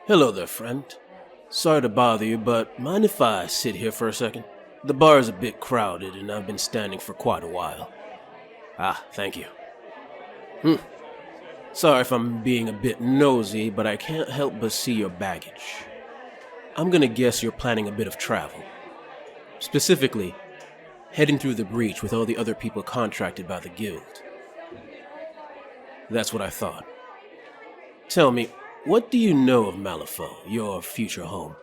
Hello there, friend. Sorry to bother you, but mind if I sit here for a second? The bar is a bit crowded and I've been standing for quite a while. Thank you. Sorry if I'm being a bit nosy, but I can't help but see your baggage. I'm gonna guess you're planning a bit of travel. Specifically, heading through the breach with all the other people contracted by the guild. That's what I thought. Tell me, what do you know of Malifaux, your future home?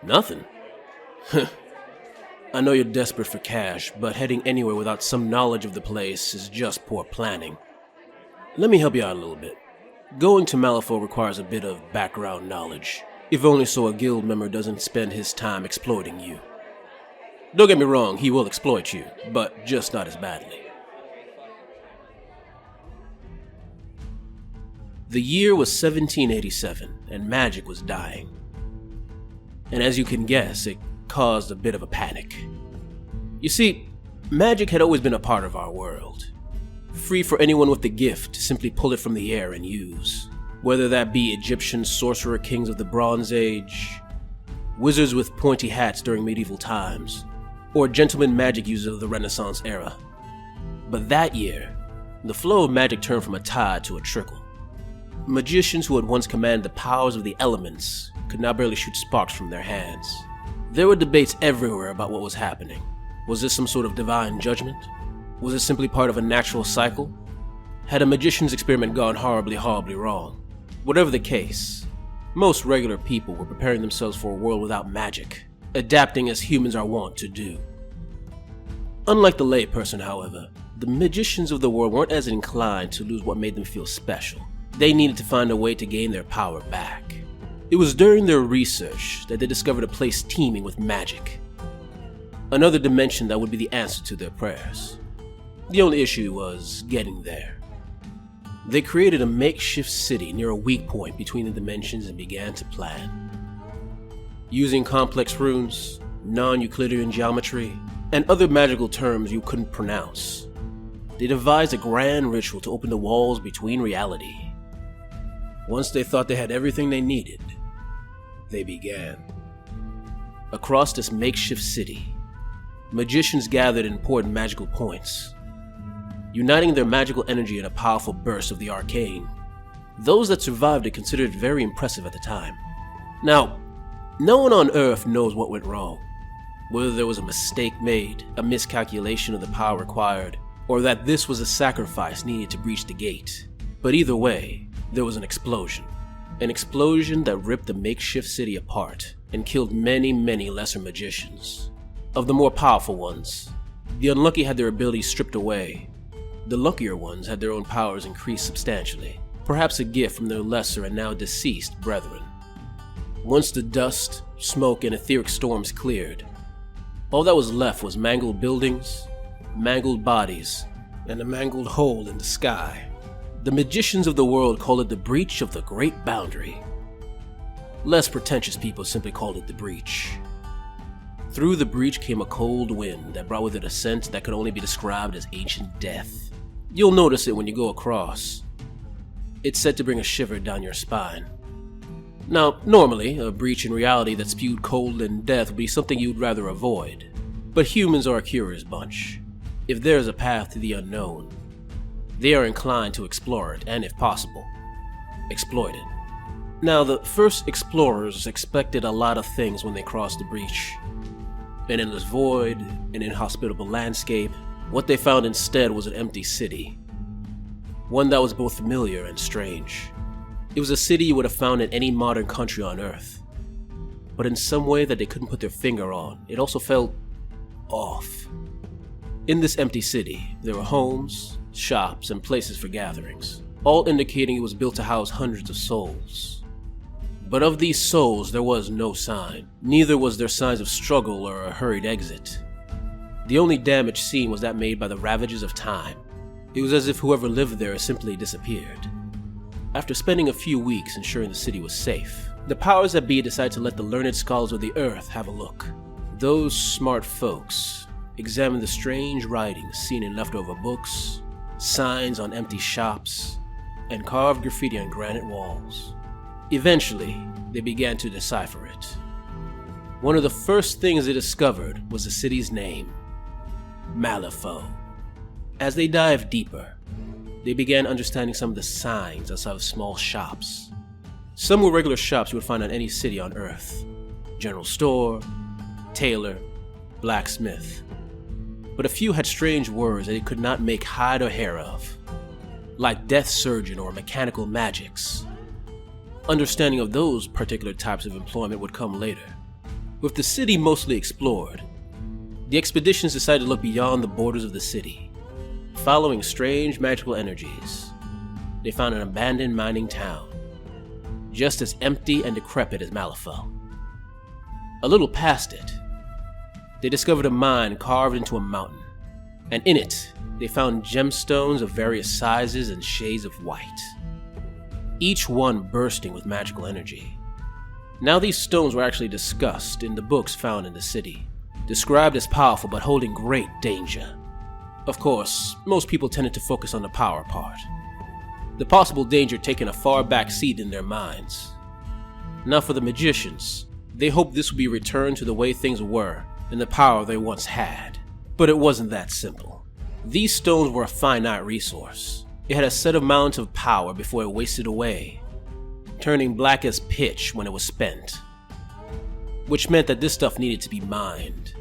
Nothing? I know you're desperate for cash, but heading anywhere without some knowledge of the place is just poor planning. Let me help you out a little bit. Going to Malifaux requires a bit of background knowledge, if only so a guild member doesn't spend his time exploiting you. Don't get me wrong, he will exploit you, but just not as badly. The year was 1787, and magic was dying. And as you can guess, it caused a bit of a panic. You see, magic had always been a part of our world, free for anyone with the gift to simply pull it from the air and use, whether that be Egyptian sorcerer kings of the Bronze Age, wizards with pointy hats during medieval times, or gentleman magic users of the Renaissance era. But that year, the flow of magic turned from a tide to a trickle. Magicians who had once commanded the powers of the elements could now barely shoot sparks from their hands. There were debates everywhere about what was happening. Was this some sort of divine judgment? Was it simply part of a natural cycle? Had a magician's experiment gone horribly wrong? Whatever the case, most regular people were preparing themselves for a world without magic, adapting as humans are wont to do. Unlike the layperson, however, the magicians of the world weren't as inclined to lose what made them feel special. They needed to find a way to gain their power back. It was during their research that they discovered a place teeming with magic. Another dimension that would be the answer to their prayers. The only issue was getting there. They created a makeshift city near a weak point between the dimensions and began to plan. Using complex runes, non-Euclidean geometry, and other magical terms you couldn't pronounce, they devised a grand ritual to open the walls between reality. Once they thought they had everything they needed, they began. Across this makeshift city, magicians gathered in important magical points, uniting their magical energy in a powerful burst of the arcane. Those that survived it considered it very impressive at the time. Now, no one on Earth knows what went wrong, whether there was a mistake made, a miscalculation of the power required, or that this was a sacrifice needed to breach the gate. But either way, there was an explosion that ripped the makeshift city apart and killed many lesser magicians. Of the more powerful ones, the unlucky had their abilities stripped away. The luckier ones had their own powers increased substantially, perhaps a gift from their lesser and now deceased brethren. Once the dust, smoke, and etheric storms cleared, all that was left was mangled buildings, mangled bodies, and a mangled hole in the sky. The magicians of the world call it the breach of the Great Boundary. Less pretentious people simply called it the breach. Through the breach came a cold wind that brought with it a scent that could only be described as ancient death. You'll notice it when you go across. It's said to bring a shiver down your spine. Now, normally, a breach in reality that spewed cold and death would be something you'd rather avoid. But humans are a curious bunch. If there's a path to the unknown, they are inclined to explore it, and if possible, exploit it. Now, the first explorers expected a lot of things when they crossed the breach. An endless void, an inhospitable landscape. What they found instead was an empty city. One that was both familiar and strange. It was a city you would have found in any modern country on Earth. But in some way that they couldn't put their finger on, it also felt off. In this empty city, there were homes, shops, and places for gatherings, all indicating it was built to house hundreds of souls. But of these souls, there was no sign. Neither was there signs of struggle or a hurried exit. The only damage seen was that made by the ravages of time. It was as if whoever lived there simply disappeared. After spending a few weeks ensuring the city was safe, the powers that be decided to let the learned scholars of the earth have a look. Those smart folks examined the strange writings seen in leftover books, signs on empty shops, and carved graffiti on granite walls. Eventually, they began to decipher it. One of the first things they discovered was the city's name, Malifaux. As they dived deeper, they began understanding some of the signs outside of small shops. Some were regular shops you would find in any city on Earth: general store, tailor, blacksmith. But a few had strange words that they could not make hide or hair of, like death surgeon or mechanical magics. Understanding of those particular types of employment would come later. With the city mostly explored, the expeditions decided to look beyond the borders of the city. Following strange magical energies, they found an abandoned mining town, just as empty and decrepit as Malifaux. A little past it, they discovered a mine carved into a mountain, and in it, they found gemstones of various sizes and shades of white, each one bursting with magical energy. Now these stones were actually discussed in the books found in the city, described as powerful but holding great danger. Of course, most people tended to focus on the power part, the possible danger taking a far back seat in their minds. Now for the magicians, they hoped this would be returned to the way things were and the power they once had. But it wasn't that simple. These stones were a finite resource. It had a set amount of power before it wasted away, turning black as pitch when it was spent, which meant that this stuff needed to be mined.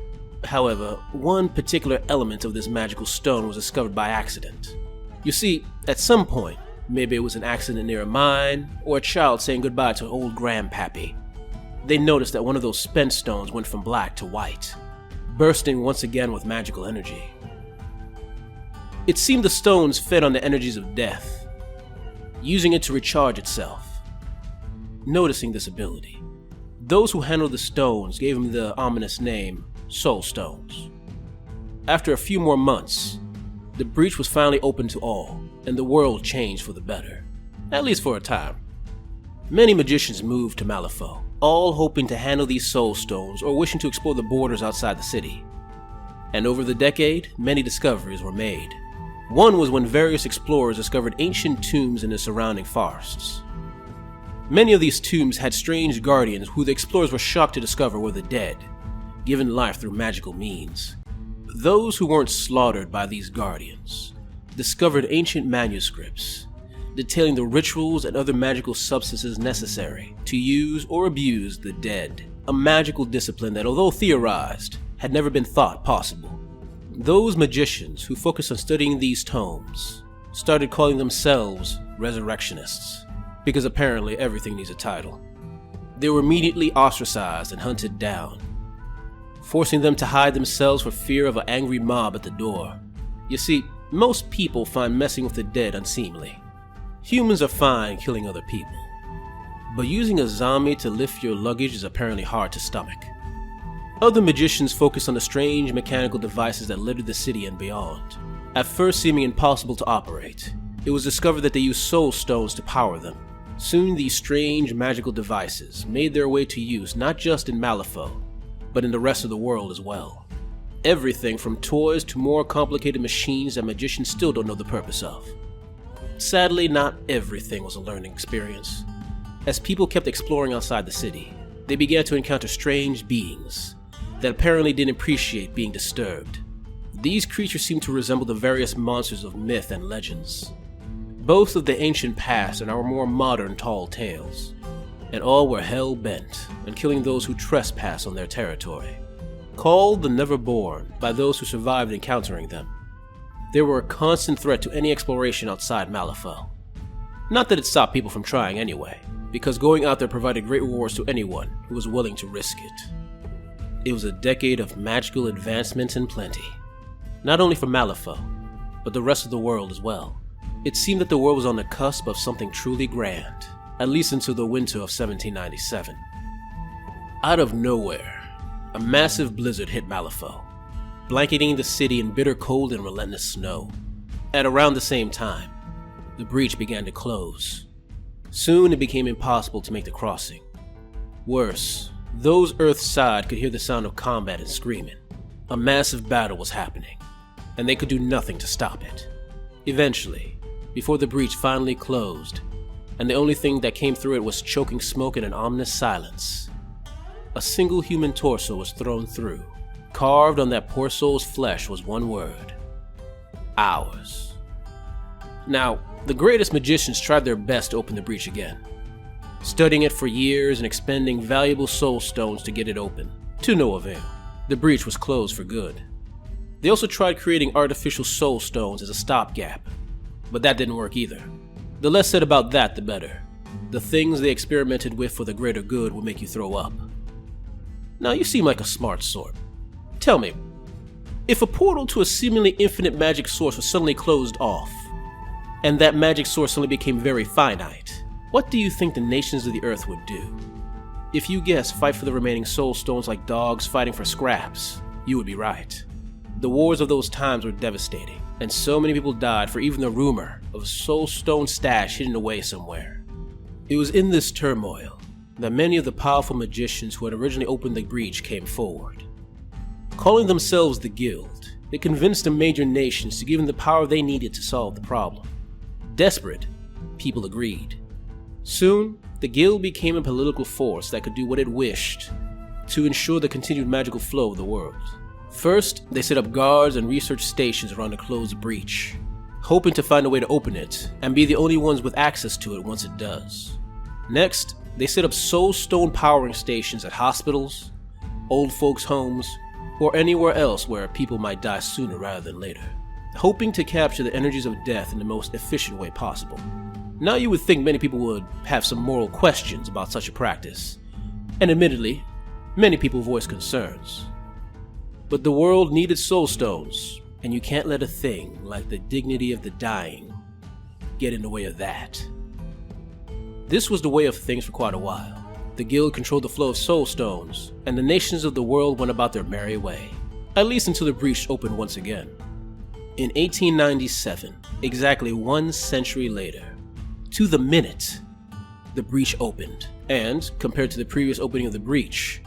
However, one particular element of this magical stone was discovered by accident. You see, at some point, maybe it was an accident near a mine, or a child saying goodbye to old grandpappy, they noticed that one of those spent stones went from black to white, bursting once again with magical energy. It seemed the stones fed on the energies of death, using it to recharge itself. Noticing this ability, those who handled the stones gave them the ominous name Soulstones. After a few more months, the breach was finally open to all, and the world changed for the better, at least for a time. Many magicians moved to Malifaux, all hoping to handle these soulstones or wishing to explore the borders outside the city. And over the decade, many discoveries were made. One was when various explorers discovered ancient tombs in the surrounding forests. Many of these tombs had strange guardians who the explorers were shocked to discover were the dead, given life through magical means. Those who weren't slaughtered by these guardians discovered ancient manuscripts detailing the rituals and other magical substances necessary to use or abuse the dead, a magical discipline that, although theorized, had never been thought possible. Those magicians who focused on studying these tomes started calling themselves resurrectionists, because apparently everything needs a title. They were immediately ostracized and hunted down, forcing them to hide themselves for fear of an angry mob at the door. You see, most people find messing with the dead unseemly. Humans are fine killing other people, but using a zombie to lift your luggage is apparently hard to stomach. Other magicians focus on the strange mechanical devices that littered the city and beyond. At first seeming impossible to operate, it was discovered that they used soul stones to power them. Soon these strange magical devices made their way to use not just in Malifaux, but in the rest of the world as well. Everything from toys to more complicated machines that magicians still don't know the purpose of. Sadly, not everything was a learning experience. As people kept exploring outside the city, they began to encounter strange beings that apparently didn't appreciate being disturbed. These creatures seemed to resemble the various monsters of myth and legends, both of the ancient past and our more modern tall tales, and all were hell-bent on killing those who trespass on their territory. Called the Neverborn by those who survived encountering them, they were a constant threat to any exploration outside Malifaux. Not that it stopped people from trying anyway, because going out there provided great rewards to anyone who was willing to risk it. It was a decade of magical advancement and plenty, not only for Malifaux, but the rest of the world as well. It seemed that the world was on the cusp of something truly grand, at least until the winter of 1797. Out of nowhere, a massive blizzard hit Malifaux, blanketing the city in bitter cold and relentless snow. At around the same time, the breach began to close. Soon it became impossible to make the crossing. Worse, those Earthside could hear the sound of combat and screaming. A massive battle was happening, and they could do nothing to stop it. Eventually, before the breach finally closed, and the only thing that came through it was choking smoke and an ominous silence. A single human torso was thrown through. Carved on that poor soul's flesh was one word: ours. Now, the greatest magicians tried their best to open the breach again, studying it for years and expending valuable soul stones to get it open, to no avail. The breach was closed for good. They also tried creating artificial soul stones as a stopgap, but that didn't work either. The less said about that, the better. The things they experimented with for the greater good will make you throw up. Now, you seem like a smart sort. Tell me, if a portal to a seemingly infinite magic source was suddenly closed off, and that magic source suddenly became very finite, what do you think the nations of the earth would do? If you guess fight for the remaining soul stones like dogs fighting for scraps, you would be right. The wars of those times were devastating, and so many people died for even the rumor of a soul stone stash hidden away somewhere. It was in this turmoil that many of the powerful magicians who had originally opened the breach came forward. Calling themselves the Guild, they convinced the major nations to give them the power they needed to solve the problem. Desperate, people agreed. Soon, the Guild became a political force that could do what it wished to ensure the continued magical flow of the world. First, they set up guards and research stations around the closed breach, hoping to find a way to open it and be the only ones with access to it once it does. Next, they set up Soulstone powering stations at hospitals, old folks' homes, or anywhere else where people might die sooner rather than later, hoping to capture the energies of death in the most efficient way possible. Now you would think many people would have some moral questions about such a practice, and admittedly, many people voiced concerns. But the world needed soul stones, and you can't let a thing like the dignity of the dying get in the way of that. This was the way of things for quite a while. The Guild controlled the flow of soul stones, and the nations of the world went about their merry way, at least until the breach opened once again. In 1897, exactly 1 century later, to the minute, the breach opened, and, compared to the previous opening of the breach,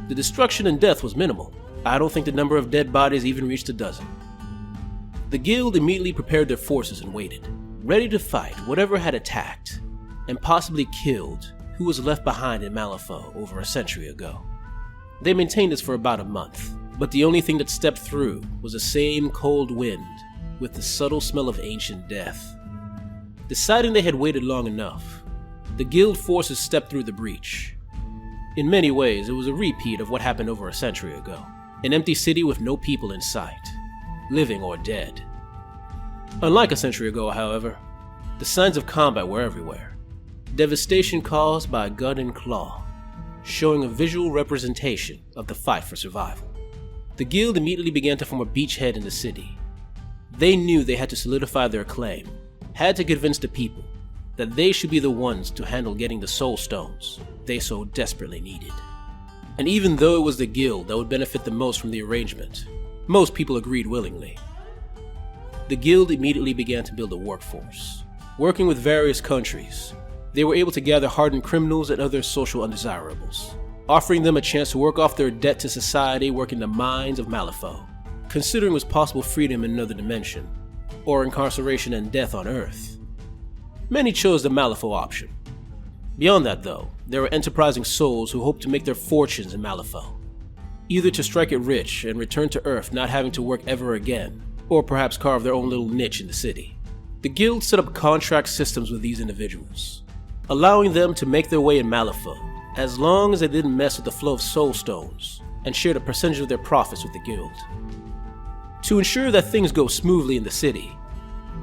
the destruction and death was minimal. I don't think the number of dead bodies even reached a dozen. The Guild immediately prepared their forces and waited, ready to fight whatever had attacked, and possibly killed who was left behind in Malifaux over a century ago. They maintained this for about a month, but the only thing that stepped through was the same cold wind with the subtle smell of ancient death. Deciding they had waited long enough, the Guild forces stepped through the breach. In many ways, it was a repeat of what happened over a century ago. An empty city with no people in sight, living or dead. Unlike a century ago, however, the signs of combat were everywhere. Devastation caused by a gun and claw, showing a visual representation of the fight for survival. The Guild immediately began to form a beachhead in the city. They knew they had to solidify their claim, had to convince the people that they should be the ones to handle getting the soul stones they so desperately needed. And even though it was the Guild that would benefit the most from the arrangement, most people agreed willingly. The Guild immediately began to build a workforce. Working with various countries, they were able to gather hardened criminals and other social undesirables, offering them a chance to work off their debt to society working the mines of Malifaux, considering it was possible freedom in another dimension, or incarceration and death on Earth. Many chose the Malifaux option. Beyond that though, there were enterprising souls who hoped to make their fortunes in Malifaux, either to strike it rich and return to Earth not having to work ever again, or perhaps carve their own little niche in the city. The Guild set up contract systems with these individuals, allowing them to make their way in Malifaux, as long as they didn't mess with the flow of soul stones and shared a percentage of their profits with the Guild. To ensure that things go smoothly in the city,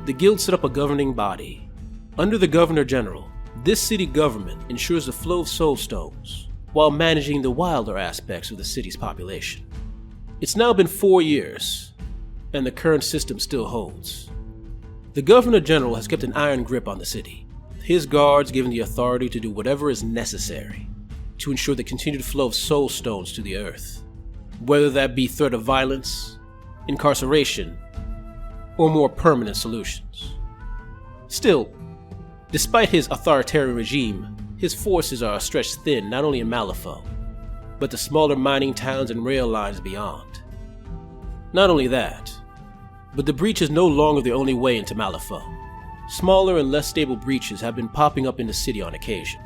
the Guild set up a governing body. Under the Governor General, this city government ensures the flow of soul stones, while managing the wilder aspects of the city's population. It's now been 4 years, and the current system still holds. The Governor General has kept an iron grip on the city, his guards given the authority to do whatever is necessary to ensure the continued flow of soul stones to the earth, whether that be threat of violence, incarceration, or more permanent solutions. Still, despite his authoritarian regime, his forces are stretched thin not only in Malifaux, but the smaller mining towns and rail lines beyond. Not only that, but the breach is no longer the only way into Malifaux. smaller and less stable breaches have been popping up in the city on occasion,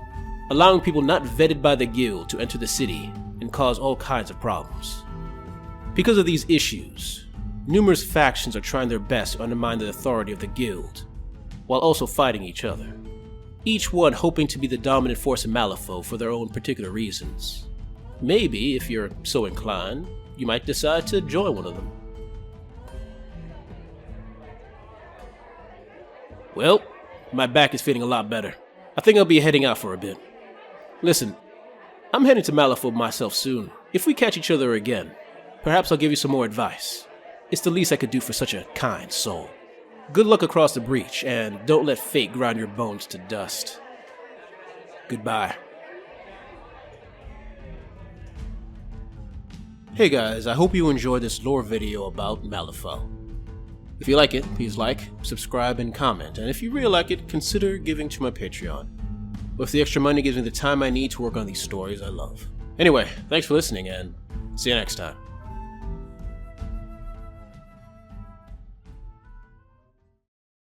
allowing people not vetted by the guild to enter the city and cause all kinds of problems. Because of these issues, numerous factions are trying their best to undermine the authority of the guild, while also fighting each other, each one hoping to be the dominant force in Malifaux for their own particular reasons. Maybe, if you're so inclined, you might decide to join one of them. Well, my back is feeling a lot better. I think I'll be heading out for a bit. Listen, I'm heading to Malifaux myself soon. If we catch each other again, perhaps I'll give you some more advice. It's the least I could do for such a kind soul. Good luck across the breach, and don't let fate grind your bones to dust. Goodbye. Hey guys, I hope you enjoyed this lore video about Malifaux. If you like it, please like, subscribe, and comment, and if you really like it, consider giving to my Patreon. With the extra money gives me the time I need to work on these stories I love. Anyway, thanks for listening, and see you next time.